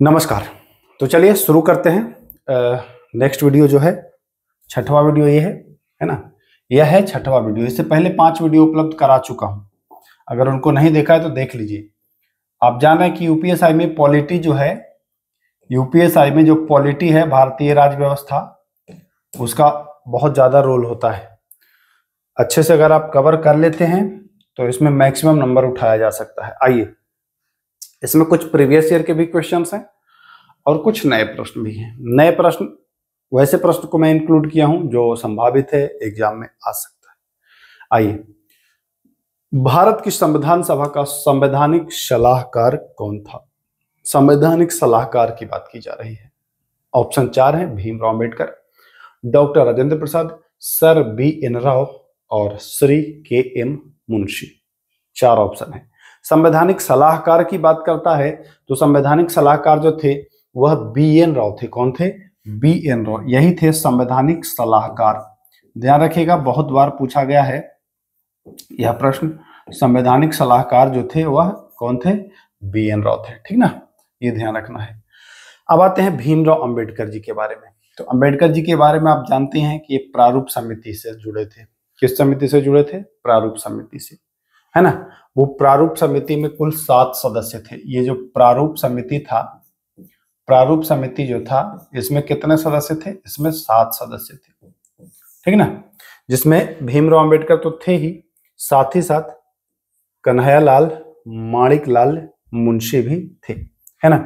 नमस्कार। तो चलिए शुरू करते हैं। नेक्स्ट वीडियो जो है छठवां वीडियो ये है ना। यह है छठवां वीडियो। इससे पहले 5 वीडियो उपलब्ध करा चुका हूं, अगर उनको नहीं देखा है तो देख लीजिए। आप जान रहे हैं कि यूपीएसआई में पॉलिटी जो है, यूपीएसआई में जो पॉलिटी है भारतीय राज्य व्यवस्था, उसका बहुत ज्यादा रोल होता है। अच्छे से अगर आप कवर कर लेते हैं तो इसमें मैक्सिमम नंबर उठाया जा सकता है। आइए, इसमें कुछ प्रीवियस ईयर के भी क्वेश्चंस हैं और कुछ नए प्रश्न भी हैं। नए प्रश्न, वैसे प्रश्न को मैं इंक्लूड किया हूं जो संभावित है एग्जाम में आ सकता है। आइए, भारत की संविधान सभा का संवैधानिक सलाहकार कौन था? संवैधानिक सलाहकार की बात की जा रही है। ऑप्शन 4 है Bhimrao Ambedkar, doctor Rajendra Prasad, sir BN. Rao और श्री के.एम. मुंशी। 4 ऑप्शन है। संवैधानिक सलाहकार की बात करता है तो संवैधानिक सलाहकार जो थे वह बी.एन. राव थे। कौन थे? बी.एन. राव, यही थे संवैधानिक सलाहकार। ध्यान रखिएगा, बहुत बार पूछा गया है यह प्रश्न। संवैधानिक सलाहकार जो थे वह कौन थे? बी.एन. राव थे। ठीक ना, ये ध्यान रखना है। अब आते हैं भीमराव अंबेडकर जी के बारे में। तो अंबेडकर जी के बारे में आप जानते हैं कि ये प्रारूप समिति से जुड़े थे। किस समिति से जुड़े थे? प्रारूप समिति से, है ना। वो प्रारूप समिति में कुल 7 सदस्य थे। ये जो प्रारूप समिति था, प्रारूप समिति जो था, इसमें कितने सदस्य थे? इसमें 7 सदस्य थे। ठीक ना, जिसमें भीमराव अंबेडकर तो थे ही, साथ ही साथ कन्हैयालाल माणिकलाल मुंशी भी थे, है ना।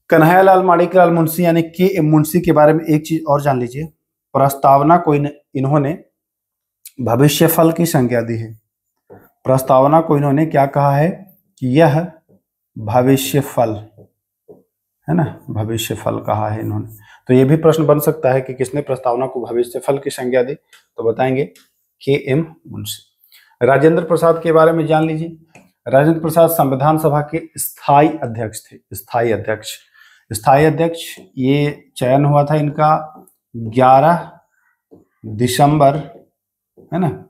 कन्हैयालाल माणिकलाल मुंशी यानी के.एम. मुंशी के बारे में एक चीज और जान लीजिए। प्रस्तावना को इन्होंने भविष्यफल की संज्ञा दी है। प्रस्तावना को इन्होंने क्या कहा है कि यह भविष्यफल, है ना, भविष्यफल कहा है इन्होंने। तो ये भी प्रश्न बन सकता है कि किसने प्रस्तावना को भविष्यफल की संज्ञा दी, तो बताएंगे के.एम. मुंशी। राजेंद्र प्रसाद के बारे में जान लीजिए। राजेंद्र प्रसाद संविधान सभा के स्थायी अध्यक्ष थे। स्थायी अध्यक्ष, स्थायी अध्यक्ष, ये चयन हुआ था इनका 11 दिसंबर, है ना,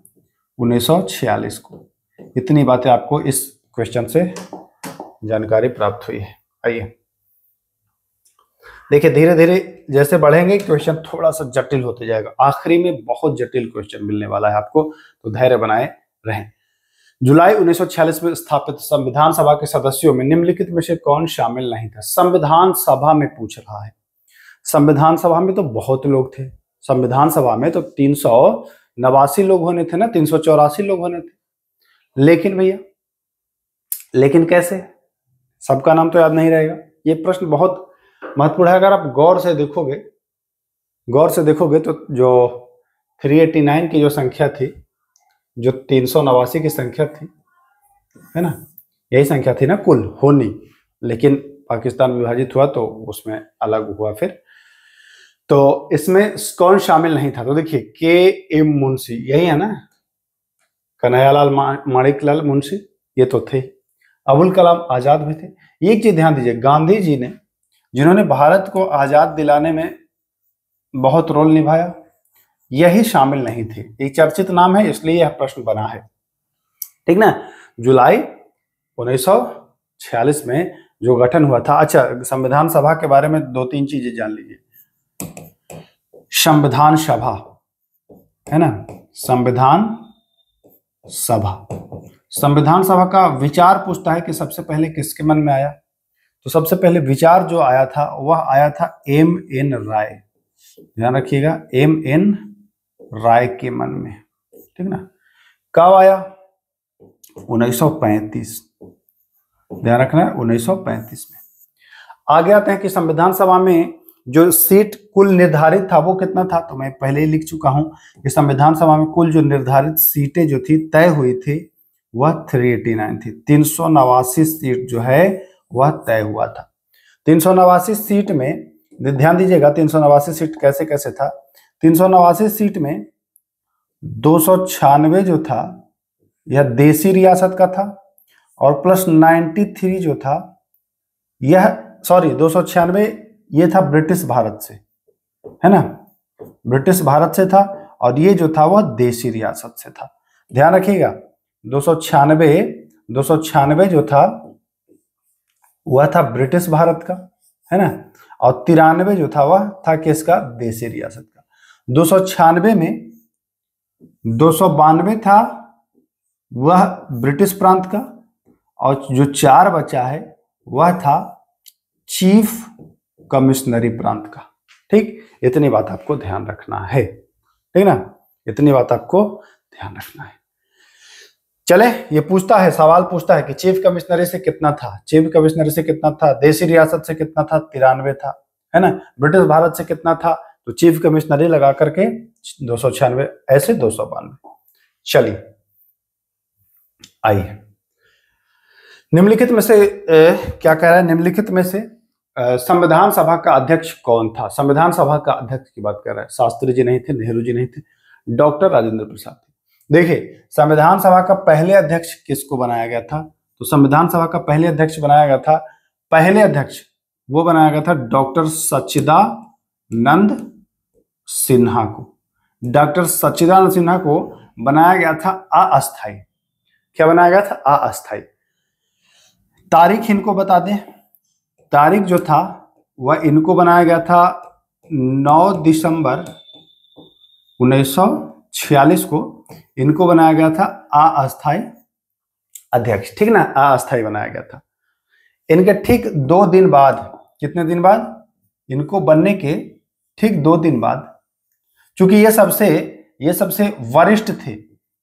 1946 को। इतनी बातें आपको इस क्वेश्चन से जानकारी प्राप्त हुई है। आइए देखिए, धीरे धीरे जैसे बढ़ेंगे क्वेश्चन थोड़ा सा जटिल होते जाएगा। आखिरी में बहुत जटिल क्वेश्चन मिलने वाला है आपको, तो धैर्य बनाए रहें। जुलाई 1946 में स्थापित संविधान सभा के सदस्यों में निम्नलिखित में से कौन शामिल नहीं था? संविधान सभा में पूछ रहा है। संविधान सभा में तो बहुत लोग थे। संविधान सभा में तो 389 लोग होने थे ना, 384 लोग होने थे। लेकिन भैया, लेकिन कैसे? सबका नाम तो याद नहीं रहेगा। ये प्रश्न बहुत महत्वपूर्ण है। अगर आप गौर से देखोगे तो जो 389 की जो संख्या थी, जो 389 की संख्या थी, है ना, यही संख्या थी ना कुल होनी। लेकिन पाकिस्तान विभाजित हुआ तो उसमें अलग हुआ फिर। तो इसमें कौन शामिल नहीं था? तो देखिए, के.एम. मुंशी, यही है ना, कन्हैयालाल माणिकलाल मुंशी, ये तो थे। अबुल कलाम आजाद भी थे। एक चीज ध्यान दीजिए, गांधी जी ने, जिन्होंने भारत को आजाद दिलाने में बहुत रोल निभाया, यही शामिल नहीं थे। एक चर्चित नाम है, इसलिए यह प्रश्न बना है। ठीक ना। जुलाई 1946 में जो गठन हुआ था। अच्छा, संविधान सभा के बारे में 2-3 चीजें जान लीजिए। संविधान सभा, है ना, संविधान सभा का विचार पूछता है कि सबसे पहले किसके मन में आया? तो सबसे पहले विचार जो आया था वह आया था M.N. राय। ध्यान रखिएगा, M.N. राय के मन में। ठीक ना। कब आया? 1935। ध्यान रखना है, 1935 में। आगे आते हैं कि संविधान सभा में जो सीट कुल निर्धारित था वो कितना था? तो मैं पहले ही लिख चुका हूं कि संविधान सभा में कुल जो निर्धारित सीटें जो थी, तय हुई थी, वह 389 थी। 389 सीट जो है वह तय हुआ था। 389 सीट में ध्यान दीजिएगा, 389 सीट कैसे कैसे था। 389 सीट में 296 जो था यह देसी रियासत का था, और प्लस 93 जो था यह, सॉरी, 296 ये था ब्रिटिश भारत से, है ना, ब्रिटिश भारत से था, और ये जो था वह देसी रियासत से था। ध्यान रखिएगा, 296 जो था वह था ब्रिटिश भारत का, है ना। और 93 जो था वह था किसका, देसी रियासत का। 296 में 292 था वह ब्रिटिश प्रांत का, और जो 4 बचा है वह था चीफ कमिश्नरी प्रांत का। ठीक, इतनी बात आपको ध्यान रखना है, ठीक ना, इतनी बात आपको ध्यान रखना है। चले, ये पूछता है, सवाल पूछता है कि चीफ कमिश्नरी से कितना था, चीफ कमिश्नरी से कितना था, देसी रियासत से कितना था, 93 था, है ना, ब्रिटिश भारत से कितना था, तो चीफ कमिश्नरी लगा करके 296, ऐसे 292। चलिए आइए, निम्नलिखित में से क्या कह रहा है, निम्नलिखित में से संविधान सभा का अध्यक्ष कौन था। संविधान सभा का अध्यक्ष की बात कर रहा है, शास्त्री जी नहीं थे, नेहरू जी नहीं थे, डॉक्टर राजेंद्र प्रसाद थे। देखिए, संविधान सभा का पहले अध्यक्ष किसको बनाया गया था, तो संविधान सभा का पहले अध्यक्ष बनाया गया था, पहले अध्यक्ष वो बनाया गया था डॉक्टर सच्चिदानंद सिन्हा को। डॉक्टर सच्चिदानंद सिन्हा को बनाया गया था अस्थायी। क्या बनाया गया था, अस्थायी। तारीख इनको बता दें, तारीख जो था वह इनको बनाया गया था 9 दिसंबर 1946 को इनको बनाया गया था अस्थायी अध्यक्ष, ठीक ना, अस्थायी बनाया गया था। इनके ठीक 2 दिन बाद, कितने दिन बाद, इनको बनने के ठीक 2 दिन बाद, चूंकि ये सबसे वरिष्ठ थे,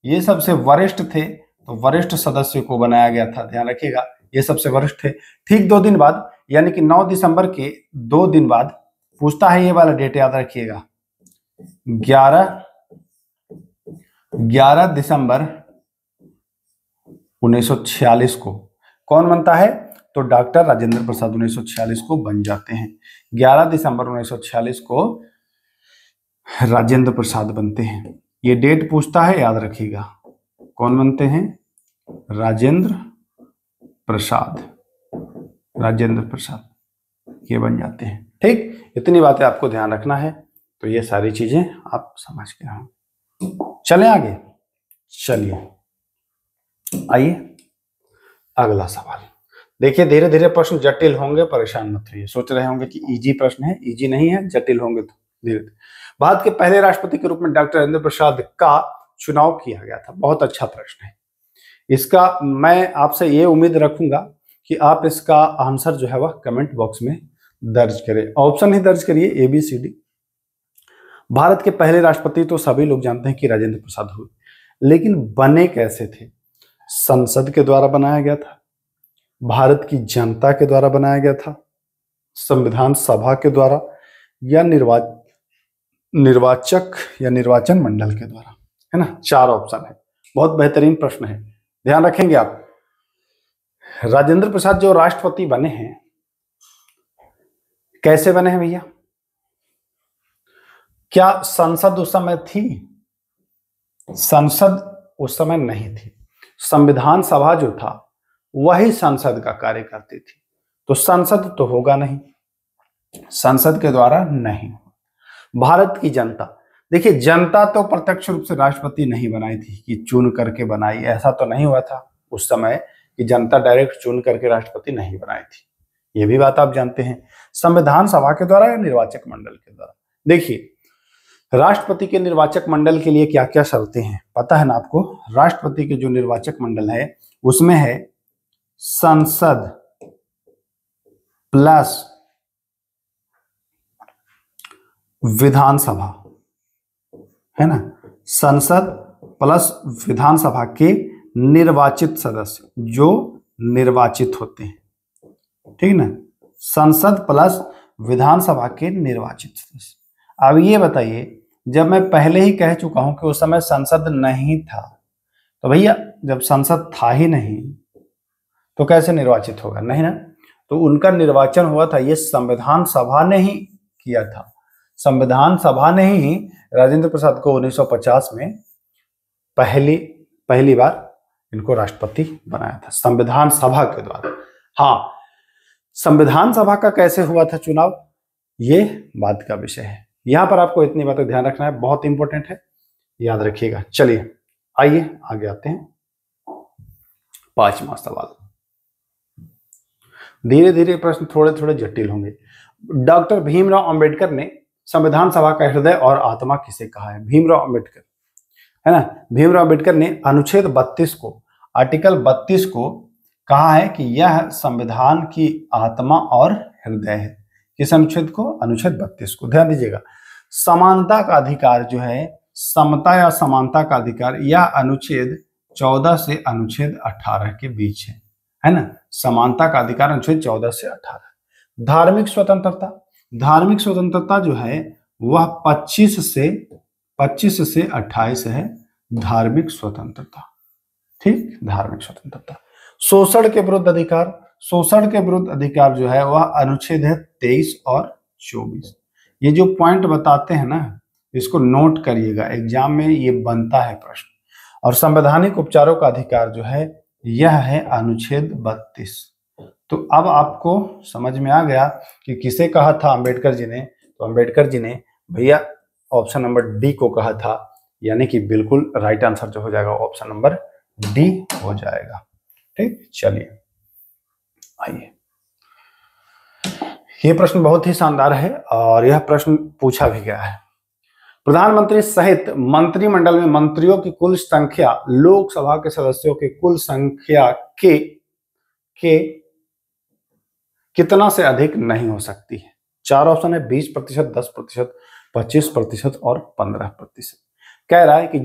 ये सबसे वरिष्ठ थे, तो वरिष्ठ सदस्य को बनाया गया था, ध्यान रखिएगा, ये सबसे वरिष्ठ थे। ठीक 2 दिन बाद, यानी कि 9 दिसंबर के 2 दिन बाद पूछता है, ये वाला डेट याद रखिएगा, 11 दिसंबर 1946 को कौन बनता है, तो डॉक्टर राजेंद्र प्रसाद 1946 को बन जाते हैं। 11 दिसंबर 1946 को राजेंद्र प्रसाद बनते हैं। ये डेट पूछता है, याद रखिएगा, कौन बनते हैं, राजेंद्र प्रसाद, राजेंद्र प्रसाद ये बन जाते हैं। ठीक, इतनी बातें आपको ध्यान रखना है, तो ये सारी चीजें आप समझ गए हो। चलें आगे, चलिए आइए अगला सवाल। देखिए, धीरे धीरे प्रश्न जटिल होंगे, परेशान मत होइए। सोच रहे होंगे कि इजी प्रश्न है, इजी नहीं है, जटिल होंगे तो धीरे धीरे। भारत के पहले राष्ट्रपति के रूप में डॉक्टर राजेंद्र प्रसाद का चुनाव किया गया था। बहुत अच्छा प्रश्न है, इसका मैं आपसे ये उम्मीद रखूंगा कि आप इसका आंसर जो है वह कमेंट बॉक्स में दर्ज करें। ऑप्शन ही दर्ज करिए, ABCD। भारत के पहले राष्ट्रपति तो सभी लोग जानते हैं कि राजेंद्र प्रसाद हुए, लेकिन बने कैसे थे। संसद के द्वारा बनाया गया था, भारत की जनता के द्वारा बनाया गया था, संविधान सभा के द्वारा, या निर्वाचक या निर्वाचन मंडल के द्वारा, है ना। 4 ऑप्शन है, बहुत बेहतरीन प्रश्न है, ध्यान रखेंगे आप। राजेंद्र प्रसाद जो राष्ट्रपति बने हैं, कैसे बने हैं भैया, क्या संसद उस समय थी, संसद उस समय नहीं थी। संविधान सभा जो था वही संसद का कार्य करती थी, तो संसद तो होगा नहीं, संसद के द्वारा नहीं। भारत की जनता, देखिए जनता तो प्रत्यक्ष रूप से राष्ट्रपति नहीं बनाई थी कि चुन करके बनाई, ऐसा तो नहीं हुआ था उस समय कि जनता डायरेक्ट चुन करके राष्ट्रपति नहीं बनाई थी, ये भी बात आप जानते हैं। संविधान सभा के द्वारा या निर्वाचक मंडल के द्वारा। देखिए, राष्ट्रपति के निर्वाचक मंडल के लिए क्या क्या शर्तें हैं पता है ना आपको। राष्ट्रपति के जो निर्वाचक मंडल है उसमें है संसद प्लस विधानसभा, है ना, संसद प्लस विधानसभा के निर्वाचित सदस्य जो निर्वाचित होते हैं, ठीक ना, संसद प्लस विधानसभा के निर्वाचित सदस्य। अब ये बताइए, जब मैं पहले ही कह चुका हूं कि उस समय संसद नहीं था, तो भैया जब संसद था ही नहीं तो कैसे निर्वाचित होगा, नहीं ना। तो उनका निर्वाचन हुआ था, ये संविधान सभा ने ही किया था। संविधान सभा ने ही राजेंद्र प्रसाद को 1950 में पहली बार इनको राष्ट्रपति बनाया था, संविधान सभा के द्वारा। हाँ, संविधान सभा का कैसे हुआ था चुनाव, ये बात का विषय है। यहां पर आपको इतनी बातें ध्यान रखना है, बहुत इंपॉर्टेंट है, याद रखिएगा। चलिए आइए आगे आते हैं। 5वां सवाल, धीरे धीरे प्रश्न थोड़े थोड़े जटिल होंगे। डॉक्टर भीमराव अंबेडकर ने संविधान सभा का हृदय और आत्मा किसे कहा है? भीमराव अंबेडकर, है ना। भीमराव अंबेडकर ने अनुच्छेद 32 को, आर्टिकल 32 को कहा है कि यह संविधान की आत्मा और हृदय है। किस अनुच्छेद को? अनुच्छेद 32 को। ध्यान दीजिएगा, समानता का अधिकार जो है, समता या समानता का अधिकार, यह अनुच्छेद 14 से अनुच्छेद 18 के बीच है ना। समानता का अधिकार अनुच्छेद 14 से 18। धार्मिक स्वतंत्रता, धार्मिक स्वतंत्रता जो है वह 25 से 28 है धार्मिक स्वतंत्रता, ठीक, धार्मिक स्वतंत्रता। शोषण के विरुद्ध अधिकार, शोषण के विरुद्ध अधिकार जो है वह अनुच्छेद है 23 और 24। ये जो पॉइंट बताते हैं ना, इसको नोट करिएगा, एग्जाम में ये बनता है प्रश्न। और संवैधानिक उपचारों का अधिकार जो है यह है अनुच्छेद 32। तो अब आपको समझ में आ गया कि किसे कहा था अंबेडकर जी ने। तो अंबेडकर जी ने भैया ऑप्शन नंबर डी को कहा था, यानी कि बिल्कुल राइट आंसर जो हो जाएगा ऑप्शन नंबर डी हो जाएगा। ठीक, चलिए आइए, यह प्रश्न बहुत ही शानदार है और यह प्रश्न पूछा भी गया है। प्रधानमंत्री सहित मंत्रिमंडल में मंत्रियों की कुल संख्या लोकसभा के सदस्यों की कुल संख्या के कितना से अधिक नहीं हो सकती है? 4 ऑप्शन है, 20%, 10%, 25% और 15%। कह रहा है कि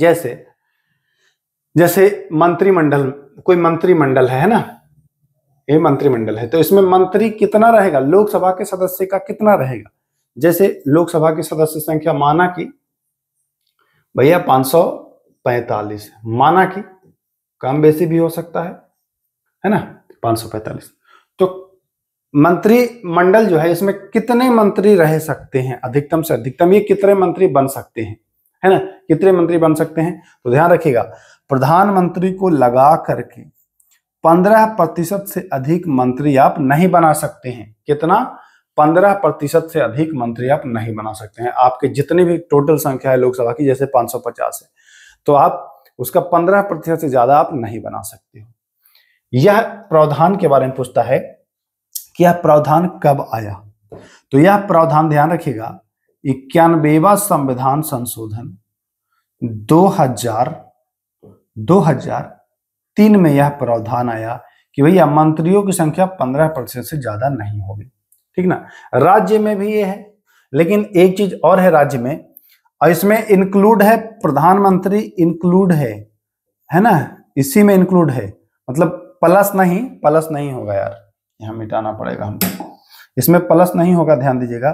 जैसे मंत्रिमंडल, कोई मंत्रिमंडल है ना, ये मंत्रिमंडल है, तो इसमें मंत्री कितना रहेगा? लोकसभा के सदस्य का कितना रहेगा? जैसे लोकसभा की सदस्य संख्या माना कि भैया 545, माना कि कम बेसी भी हो सकता है ना, 545। तो मंत्रिमंडल जो है इसमें कितने मंत्री रह सकते हैं? अधिकतम से अधिकतम ये कितने मंत्री बन सकते हैं, है ना, कितने मंत्री बन सकते हैं? तो ध्यान रखिएगा, प्रधानमंत्री को लगा करके 15% से अधिक मंत्री आप नहीं बना सकते हैं। कितना? 15% से अधिक मंत्री आप नहीं बना सकते हैं। आपके जितनी भी टोटल संख्या है लोकसभा की, जैसे 550 है, तो आप उसका 15% से ज्यादा आप नहीं बना सकते हो। यह प्रावधान के बारे में पूछता है कि यह प्रावधान कब आया? तो यह प्रावधान ध्यान रखिएगा 91वां संविधान संशोधन 2003 में यह प्रावधान आया कि भैया मंत्रियों की संख्या 15% से ज्यादा नहीं होगी, ठीक ना। राज्य में भी ये है, लेकिन एक चीज और है राज्य में, और इसमें इंक्लूड है प्रधानमंत्री, इंक्लूड है ना, इसी में इंक्लूड है, मतलब प्लस नहीं होगा यार, यहां मिटाना पड़ेगा हमको, इसमें प्लस नहीं होगा, ध्यान दीजिएगा।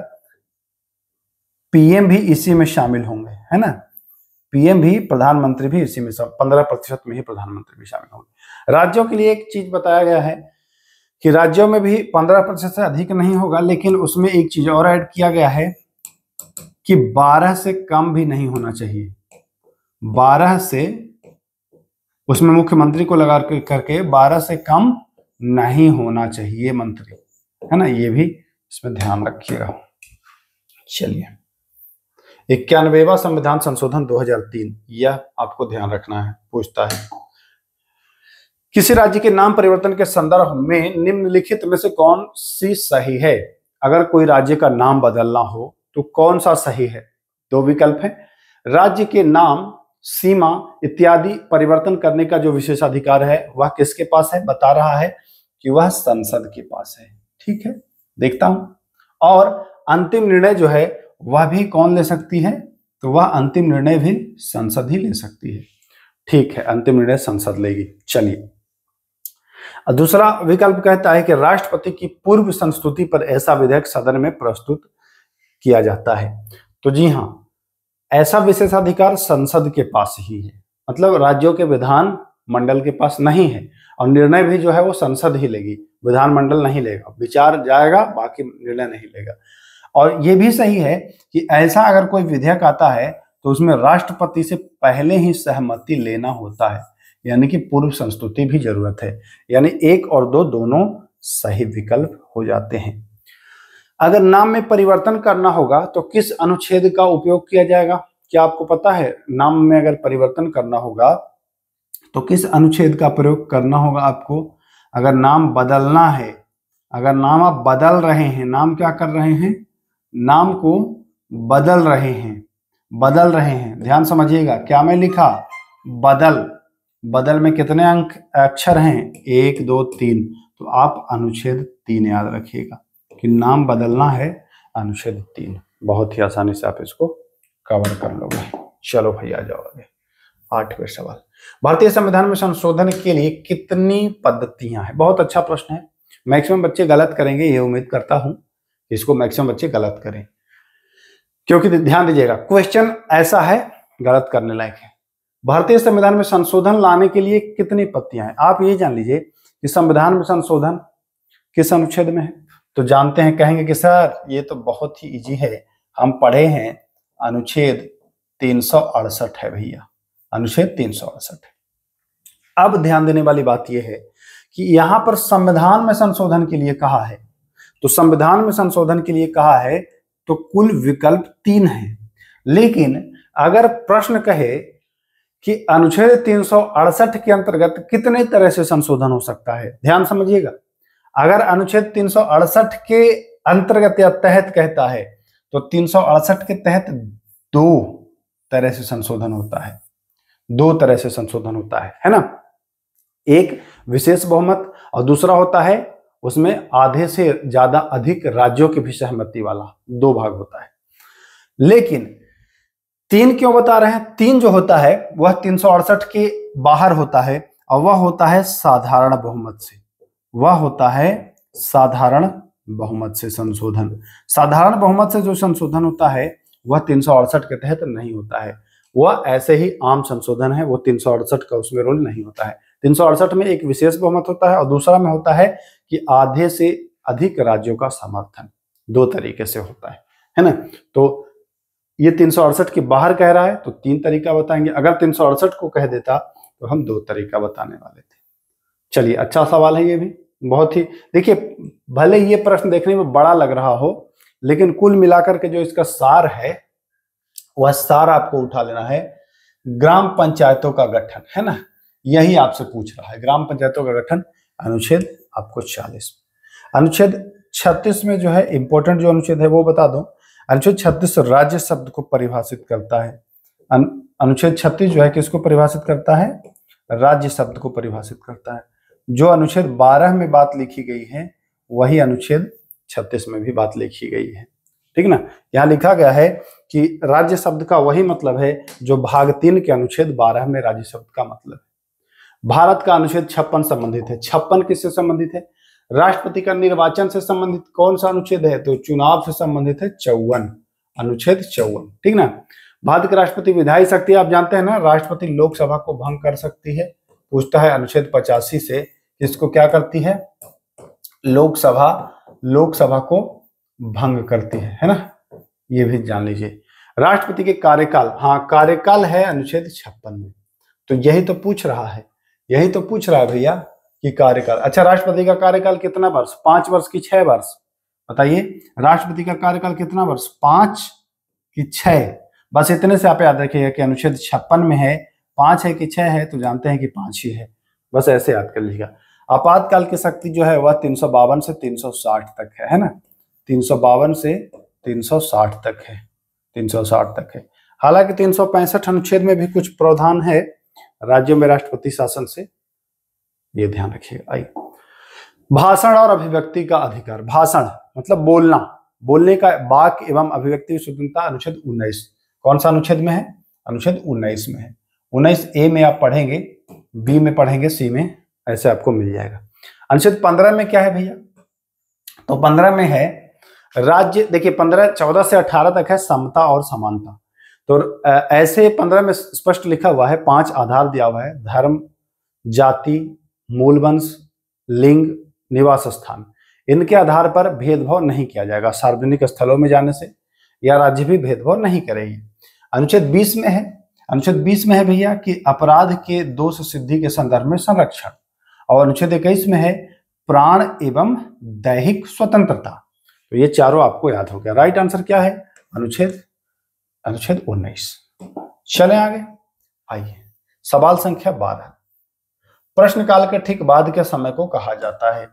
पीएम भी इसी में शामिल होंगे, है ना, पीएम भी, प्रधानमंत्री भी इसी में, सब 15% में ही प्रधानमंत्री भी शामिल होंगे। राज्यों के लिए एक चीज बताया गया है कि राज्यों में भी 15% से अधिक नहीं होगा, लेकिन उसमें एक चीज और ऐड किया गया है कि 12 से कम भी नहीं होना चाहिए। 12 से, उसमें मुख्यमंत्री को लगा करके 12 से कम नहीं होना चाहिए मंत्री, है ना, ये भी इसमें ध्यान रखिएगा। चलिए, 91वां संविधान संशोधन 2003, यह आपको ध्यान रखना है, पूछता है किसी राज्य के नाम परिवर्तन के संदर्भ में निम्नलिखित में से कौन सी सही है? अगर कोई राज्य का नाम बदलना हो तो कौन सा सही है? 2 विकल्प है, राज्य के नाम, सीमा इत्यादि परिवर्तन करने का जो विशेषाधिकार है वह किसके पास है? बता रहा है कि वह संसद के पास है। ठीक है, देखता हूं। और अंतिम निर्णय जो है वह भी कौन ले सकती है? तो वह अंतिम निर्णय भी संसद ही ले सकती है। ठीक है, अंतिम निर्णय संसद लेगी। चलिए, दूसरा विकल्प कहता है कि राष्ट्रपति की पूर्व संस्तुति पर ऐसा विधेयक सदन में प्रस्तुत किया जाता है। तो जी हां, ऐसा विशेषाधिकार संसद के पास ही है, मतलब राज्यों के विधान मंडल के पास नहीं है, और निर्णय भी जो है वो संसद ही लेगी, विधानमंडल नहीं लेगा, विचार जाएगा, बाकी निर्णय नहीं लेगा। और ये भी सही है कि ऐसा अगर कोई विधेयक आता है तो उसमें राष्ट्रपति से पहले ही सहमति लेना होता है, यानी कि पूर्व संस्तुति भी जरूरत है, यानी 1 और 2 दोनों सही विकल्प हो जाते हैं। अगर नाम में परिवर्तन करना होगा तो किस अनुच्छेद का उपयोग किया जाएगा? क्या आपको पता है? नाम में अगर परिवर्तन करना होगा तो किस अनुच्छेद का प्रयोग करना होगा आपको? अगर नाम बदलना है, अगर नाम आप बदल रहे हैं, नाम क्या कर रहे हैं, नाम को बदल रहे हैं, बदल रहे हैं, ध्यान समझिएगा, क्या मैं लिखा, बदल, बदल में कितने अंक अक्षर हैं, 1 2 3, तो आप अनुच्छेद 3 याद रखिएगा कि नाम बदलना है, अनुच्छेद 3। बहुत ही आसानी से आप इसको कवर कर लोगे। चलो भाई आ जाओ आगे। 8वां सवाल, भारतीय संविधान में संशोधन के लिए कितनी पद्धतियां हैं? बहुत अच्छा प्रश्न है। मैक्सिमम बच्चे गलत करेंगे, ये उम्मीद करता हूं इसको मैक्सिमम बच्चे गलत करें, क्योंकि ध्यान दीजिएगा क्वेश्चन ऐसा है गलत करने लायक है। भारतीय संविधान में संशोधन लाने के लिए कितनी पद्धतियां हैं? आप ये जान लीजिए कि संविधान में संशोधन किस अनुच्छेद में है, तो जानते हैं, कहेंगे कि सर ये तो बहुत ही इजी है, हम पढ़े हैं, अनुच्छेद 368 है भैया, अनुच्छेद 368 है। अब ध्यान देने वाली बात यह है कि यहां पर संविधान में संशोधन के लिए कहा है, तो संविधान में संशोधन के लिए कहा है तो कुल विकल्प 3 है। लेकिन अगर प्रश्न कहे कि अनुच्छेद 368 के अंतर्गत कितने तरह से संशोधन हो सकता है, ध्यान समझिएगा, अगर अनुच्छेद 368 के अंतर्गत या तहत कहता है तो 368 के तहत 2 तरह से संशोधन होता है, 2 तरह से संशोधन होता है ना, एक विशेष बहुमत और दूसरा होता है उसमें आधे से ज्यादा अधिक राज्यों की भी सहमति वाला, 2 भाग होता है। लेकिन 3 क्यों बता रहे हैं? 3 जो होता है वह 368 के बाहर होता है और वह होता है साधारण बहुमत से, वह होता है साधारण बहुमत से संशोधन। साधारण बहुमत से जो संशोधन होता है वह 368 के तहत नहीं होता है, वह ऐसे ही आम संशोधन है, वो 368 का उसमें रोल नहीं होता है। 368 में एक विशेष बहुमत होता है और दूसरा में होता है कि आधे से अधिक राज्यों का समर्थन, 2 तरीके से होता है ना। तो ये 368 के बाहर कह रहा है तो 3 तरीका बताएंगे, अगर 368 को कह देता तो हम 2 तरीका बताने वाले थे। चलिए अच्छा सवाल है ये भी, बहुत ही, देखिए भले ये प्रश्न देखने में बड़ा लग रहा हो लेकिन कुल मिलाकर के जो इसका सार है वह सार आपको उठा लेना है। ग्राम पंचायतों का गठन है ना, यही आपसे पूछ रहा है, ग्राम पंचायतों का गठन, अनुच्छेद आपको 40। अनुच्छेद 36 में जो है इंपॉर्टेंट जो अनुच्छेद है वो बता दो। अनुच्छेद 36 राज्य शब्द को परिभाषित करता है। अनुच्छेद 36 जो है किसको परिभाषित करता है? राज्य शब्द को परिभाषित करता है। जो अनुच्छेद 12 में बात लिखी गई है वही अनुच्छेद 36 में भी बात लिखी गई है, ठीक ना। यहाँ लिखा गया है कि राज्य शब्द का वही मतलब है जो भाग 3 के अनुच्छेद 12 में राज्य शब्द का मतलब है। भारत का अनुच्छेद 56 संबंधित है। 56 किससे संबंधित है? राष्ट्रपति का निर्वाचन से संबंधित कौन सा अनुच्छेद है? तो चुनाव से संबंधित है 54, अनुच्छेद 54, ठीक ना। भारत के राष्ट्रपति विधायी शक्ति आप जानते हैं ना, राष्ट्रपति लोकसभा को भंग कर सकती है। पूछता है अनुच्छेद 85 से, इसको क्या करती है? लोकसभा को भंग करती है ना, ये भी जान लीजिए। राष्ट्रपति के कार्यकाल, हाँ कार्यकाल है अनुच्छेद 56 में, तो यही तो पूछ रहा है, यही तो पूछ रहा है भैया कि कार्यकाल। अच्छा राष्ट्रपति का कार्यकाल कितना वर्ष? 5 वर्ष की 6 वर्ष? बताइए राष्ट्रपति का कार्यकाल कितना वर्ष? 5 की 6? बस इतने से आप याद रखिएगा कि अनुच्छेद 56 में है 5 है कि 6 है, तो जानते हैं कि 5 ही है, बस ऐसे याद कर लीजिएगा। आपातकाल की शक्ति जो है वह 352 से 360 तक है ना, 352 से 360 तक है, 360 तक है। हालांकि 365 अनुच्छेद में भी कुछ प्रावधान है राज्यों में राष्ट्रपति शासन से, ये ध्यान रखिएगा। आइए, भाषण और अभिव्यक्ति का अधिकार। भाषण मतलब बोलना, बोलने का वाक एवं अभिव्यक्ति की स्वतंत्रता, अनुच्छेद 19। कौन सा अनुच्छेद में है? अनुच्छेद 19 में है। 19A में आप पढ़ेंगे, B में पढ़ेंगे, C में, ऐसे आपको मिल जाएगा। अनुच्छेद 15 में क्या है भैया? तो 15 में है राज्य, देखिए 14 से 18 तक है समता और समानता। तो ऐसे 15 में स्पष्ट लिखा हुआ है, 5 आधार दिया हुआ है, धर्म, जाति, मूल वंश, लिंग, निवास स्थान, इनके आधार पर भेदभाव नहीं किया जाएगा। सार्वजनिक स्थलों में जाने से या राज्य भी भेदभाव नहीं करेगी। अनुच्छेद 20 में है, अनुच्छेद 20 में है भैया कि अपराध के दोष सिद्धि के संदर्भ में संरक्षण, और अनुच्छेद 21 में है प्राण एवं दैहिक स्वतंत्रता। तो ये चारों आपको याद हो गया। राइट आंसर क्या है? अनुच्छेद 19। चलें आगे, आइए सवाल संख्या 12। प्रश्नकाल के ठीक बाद के समय को कहा जाता है।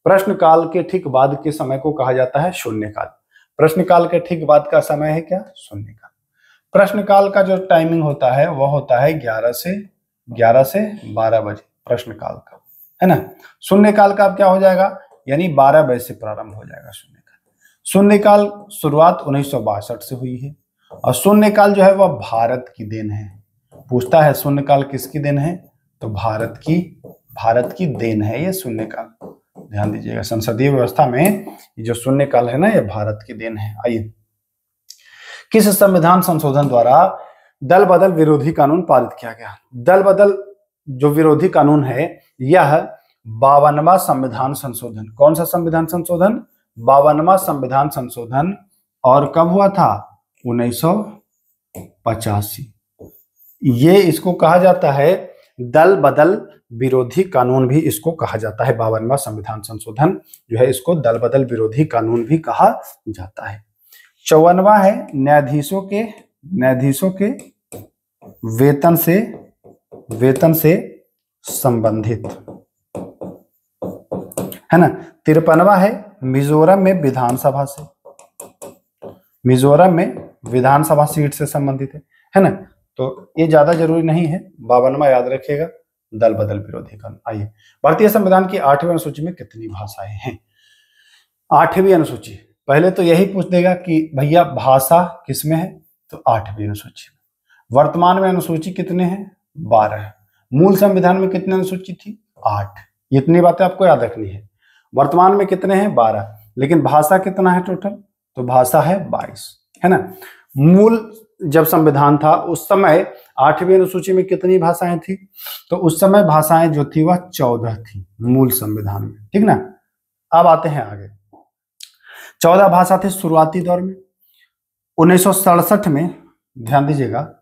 प्रश्नकाल के ठीक बाद के समय को कहा जाता है शून्यकाल। प्रश्नकाल के ठीक बाद का समय है क्या? शून्यकाल। प्रश्नकाल का जो टाइमिंग होता है वो होता है 11 से 12 बजे प्रश्नकाल का, है ना। शून्यकाल का अब क्या हो जाएगा, यानी 12 बजे से प्रारंभ हो जाएगा शून्यकाल। शून्यकाल शुरुआत 1962 से हुई है और शून्यकाल जो है वह भारत की देन है। पूछता है शून्यकाल किसकी देन है, तो भारत की देन है ये शून्यकाल। ध्यान दीजिएगा, संसदीय व्यवस्था में ये जो शून्यकाल है ना, ये भारत की देन है। आइए, किस संविधान संशोधन द्वारा दल बदल विरोधी कानून पारित किया गया? दल बदल जो विरोधी कानून है यह 52वां संविधान संशोधन। कौन सा संविधान संशोधन? 52वां संविधान संशोधन। और कब हुआ था? 1985। ये इसको कहा जाता है दल बदल विरोधी कानून भी इसको कहा जाता है। 52वां संविधान संशोधन जो है इसको दल बदल विरोधी कानून भी कहा जाता है। 54वां है न्यायाधीशों के वेतन से संबंधित, है ना। 53वां है मिजोरम में विधानसभा सीट से संबंधित है ना। तो ये ज्यादा जरूरी नहीं है, 52वां याद रखिएगा, दल बदल विरोधी कानून। आइए, भारतीय संविधान की 8वीं अनुसूची में कितनी भाषाएं हैं? 8वीं अनुसूची, पहले तो यही पूछ देगा कि भैया भाषा किसमें है, तो 8वीं अनुसूची में। वर्तमान में अनुसूची कितने हैं? 12। मूल संविधान में कितनी अनुसूची थी? 8। इतनी बातें आपको याद रखनी है। वर्तमान में कितने हैं? 12। लेकिन भाषा कितना है टोटल? तो भाषा है 22, है ना। मूल जब संविधान था उस समय 8वीं अनुसूची में कितनी भाषाएं थी? तो उस समय भाषाएं जो थी वह 14 थी मूल संविधान में, ठीक ना। अब आते हैं आगे। 14 भाषा थे शुरुआती दौर में। 1967 में, ध्यान दीजिएगा,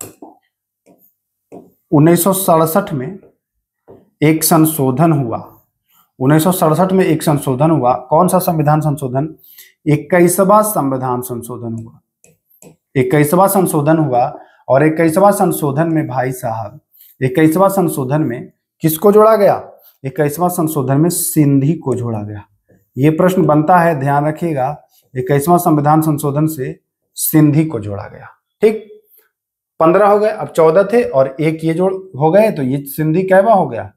1967 में एक संशोधन हुआ। 1967 में एक संशोधन हुआ। कौन सा संविधान संशोधन? 21वां संविधान संशोधन हुआ। 21वां संशोधन हुआ और 21वां संशोधन में भाई साहब, 21वां संशोधन में किसको जोड़ा गया? 21वां संशोधन में सिंधी को जोड़ा गया। ये प्रश्न बनता है, ध्यान रखिएगा। 21वां संविधान संशोधन से सिंधी को जोड़ा गया, ठीक। 15 हो गए, अब 14 थे और एक ये जोड़ हो गए, तो ये सिंधी कैवा हो गया?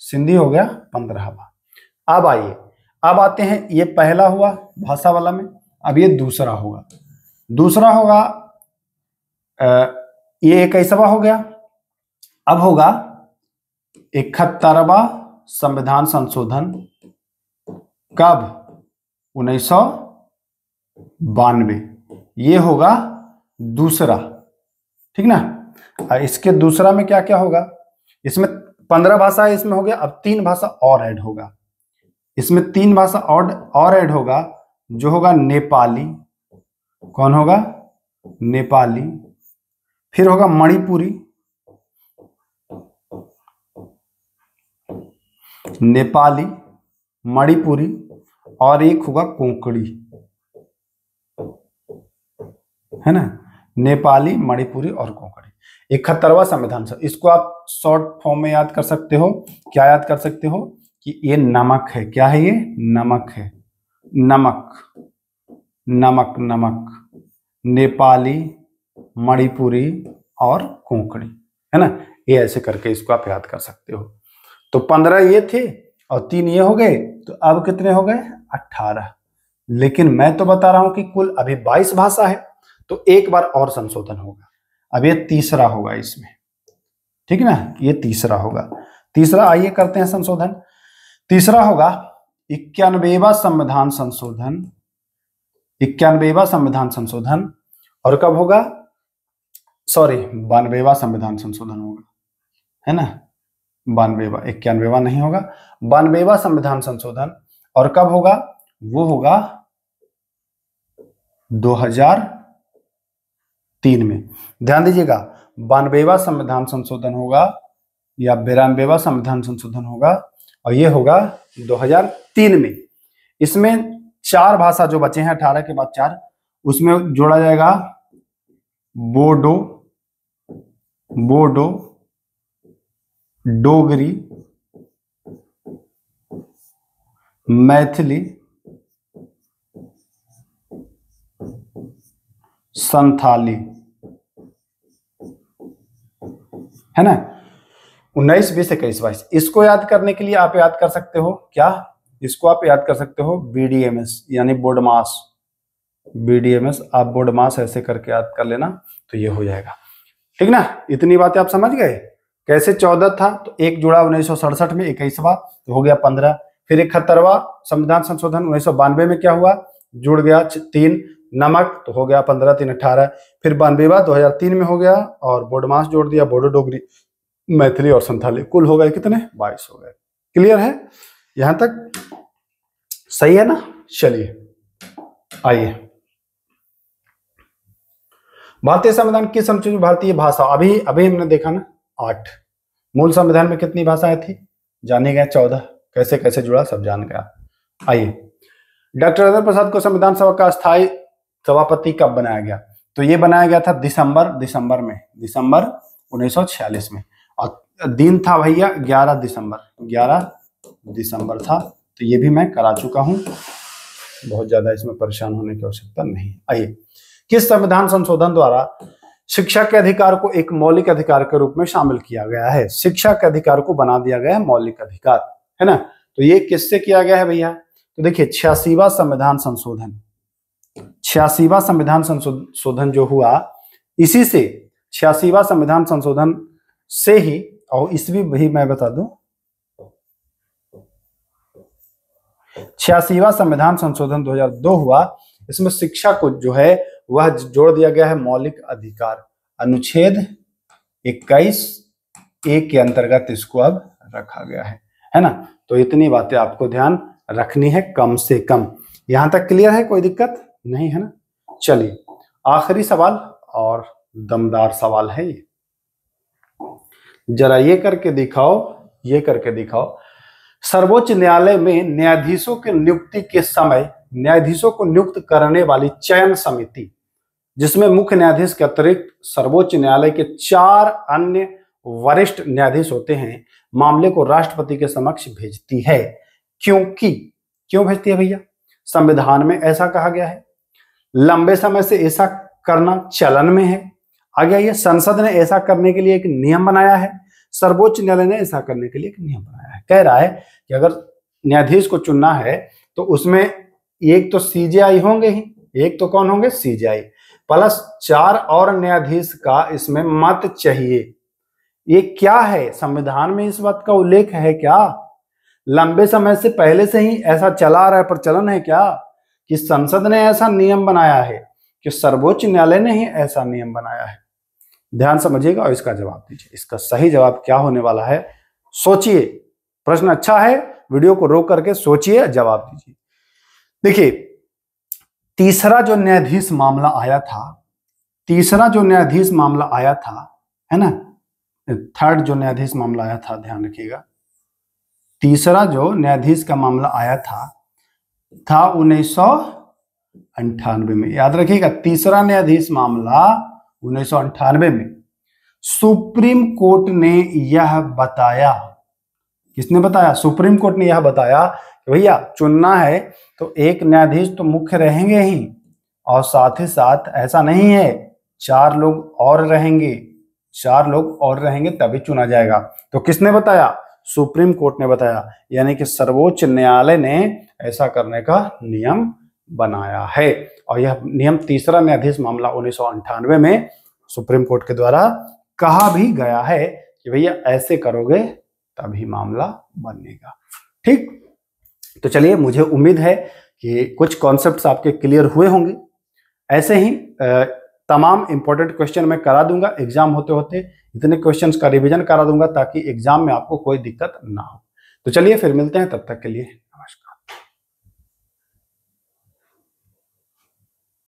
सिंधी हो गया 15वां। अब आइए, अब आते हैं, ये पहला हुआ भाषा वाला में, अब ये दूसरा होगा। ये 21वां हो गया। अब होगा 71वां संविधान संशोधन। कब? 1992। ये होगा दूसरा, ठीक ना। इसके दूसरा में क्या क्या होगा? इसमें 15 भाषा है, इसमें हो गया। अब 3 भाषा और ऐड होगा। इसमें 3 भाषा और ऐड होगा, जो होगा नेपाली। कौन होगा? नेपाली। फिर होगा मणिपुरी, नेपाली, मणिपुरी, और एक होगा कोंकणी, है ना। नेपाली, मणिपुरी और कोंकणी। 71वां संविधान। इसको आप शॉर्ट फॉर्म में याद कर सकते हो। क्या याद कर सकते हो? कि ये नमक है। क्या है ये? नमक है। नमक, नमक, नमक। नेपाली, मणिपुरी और कोंकणी, है ना। ये ऐसे करके इसको आप याद कर सकते हो। तो 15 ये थे और 3 ये हो गए, तो अब कितने हो गए? 18। लेकिन मैं तो बता रहा हूं कि कुल अभी 22 भाषा है, तो एक बार और संशोधन होगा। अब ये तीसरा होगा इसमें, ठीक है ना। ये तीसरा होगा। तीसरा, आइए करते हैं संशोधन। तीसरा होगा 91वां संविधान संशोधन। 91वां संविधान संशोधन। और कब होगा? सॉरी, 92वां संविधान संशोधन होगा, है ना। 92वां, 91वां नहीं होगा, 92वां संविधान संशोधन। और कब होगा? वो होगा 2003 में। ध्यान दीजिएगा, 92वां संविधान संशोधन होगा या 92वां संविधान संशोधन होगा, और ये होगा 2003 में। इसमें 4 भाषा जो बचे हैं, 18 के बाद 4, उसमें जोड़ा जाएगा बोडो, डोगरी, मैथिली संथाली, है ना। 19, 20, 21, 22। इसको याद करने के लिए आप याद कर सकते हो क्या, इसको आप याद कर सकते हो बीडीएमएस यानी बोर्ड मास। बीडीएमएस आप बोर्ड मास ऐसे करके याद कर लेना तो ये हो जाएगा, ठीक ना। इतनी बातें आप समझ गए। कैसे 14 था तो एक जुड़ा 1967 में, 21वां तो हो गया 15। फिर 71वां संविधान संशोधन 1992 में क्या हुआ, जुड़ गया 3 नमक तो हो गया 15, 3, 18। फिर 92वां 2003 में हो गया और बोर्ड मास जोड़ दिया, बोडो डोगरी मैथिली और संथाली, कुल हो गए कितने, 22 हो गए। क्लियर है यहां तक, सही है ना। चलिए आइए, भारतीय संविधान किस अनुच्छेद में भारतीय भाषा, अभी हमने देखा ना 8। मूल संविधान में कितनी भाषाएं थी, जाने गए 14। कैसे कैसे जुड़ा सब जान गया। आइए, डॉक्टर राजेंद्र प्रसाद को संविधान सभा का स्थायी सभापति कब बनाया गया, तो ये बनाया गया था दिसंबर 1946 में, और दिन था भैया 11 दिसंबर था। तो ये भी मैं करा चुका हूं, बहुत ज्यादा इसमें परेशान होने की आवश्यकता नहीं। आइए, किस संविधान संशोधन द्वारा शिक्षा के अधिकार को एक मौलिक अधिकार के रूप में शामिल किया गया है, शिक्षा के अधिकार को बना दिया गया है मौलिक अधिकार, है ना। तो ये किससे किया गया है भैया, तो देखिए 86वां संविधान संशोधन, 86वां संविधान संशोधन जो हुआ, इसी से 86वां संविधान संशोधन से ही, और ईस्वी भी मैं बता दूं, 86वां संविधान संशोधन 2002 हुआ। इसमें शिक्षा को जो है वह जोड़ दिया गया है मौलिक अधिकार, अनुच्छेद 21(a) के अंतर्गत इसको अब रखा गया है ना। तो इतनी बातें आपको ध्यान रखनी है कम से कम। यहां तक क्लियर है, कोई दिक्कत नहीं है ना। चलिए आखिरी सवाल, और दमदार सवाल है ये, जरा ये करके दिखाओ, सर्वोच्च न्यायालय में न्यायाधीशों की नियुक्ति के समय न्यायाधीशों को नियुक्त करने वाली चयन समिति, जिसमें मुख्य न्यायाधीश के अतिरिक्त सर्वोच्च न्यायालय के 4 अन्य वरिष्ठ न्यायाधीश होते हैं, मामले को राष्ट्रपति के समक्ष भेजती है। क्यों भेजती है भैया, संविधान में ऐसा कहा गया है, लंबे समय से ऐसा करना चलन में है, आगे ये संसद ने ऐसा करने के लिए एक नियम बनाया है, सर्वोच्च न्यायालय ने ऐसा करने के लिए एक नियम बनाया है। कह रहा है कि अगर न्यायाधीश को चुनना है तो उसमें एक तो सीजेआई होंगे ही, एक तो कौन होंगे, सीजेआई, प्लस 4 और न्यायाधीश का इसमें मत चाहिए। ये क्या है, संविधान में इस बात का उल्लेख है क्या, लंबे समय से पहले से ही ऐसा चला आ रहा है, प्रचलन है क्या, कि संसद ने ऐसा नियम बनाया है, कि सर्वोच्च न्यायालय ने ही ऐसा नियम बनाया है। ध्यान समझिएगा और इसका जवाब दीजिए। इसका सही जवाब क्या होने वाला है, सोचिए। प्रश्न अच्छा है, वीडियो को रोक करके सोचिए, जवाब दीजिए। देखिए तीसरा जो न्यायाधीश मामला आया था, है ना, थर्ड जो न्यायाधीश मामला आया था, ध्यान रखिएगा, तीसरा जो न्यायाधीश का मामला आया था 1998 में, याद रखिएगा, तीसरा न्यायाधीश मामला 1998 में। सुप्रीम कोर्ट ने यह बताया, किसने बताया, सुप्रीम कोर्ट ने यह बताया कि भैया चुनना है तो एक न्यायाधीश तो मुख्य रहेंगे ही, और साथ ही साथ ऐसा नहीं है 4 लोग और रहेंगे तभी चुना जाएगा। तो किसने बताया, सुप्रीम कोर्ट ने बताया, यानी कि सर्वोच्च न्यायालय ने ऐसा करने का नियम बनाया है। और यह नियम तीसरा न्यायाधीश मामला 1998 में सुप्रीम कोर्ट के द्वारा कहा भी गया है कि भैया ऐसे करोगे तभी मामला बनेगा। ठीक, तो चलिए, मुझे उम्मीद है कि कुछ कॉन्सेप्ट्स आपके क्लियर हुए होंगे। ऐसे ही तमाम इंपॉर्टेंट क्वेश्चन मैं करा दूंगा, एग्जाम होते होते इतने क्वेश्चंस का रिवीजन करा दूंगा ताकि एग्जाम में आपको कोई दिक्कत ना हो। तो चलिए फिर मिलते हैं, तब तक के लिए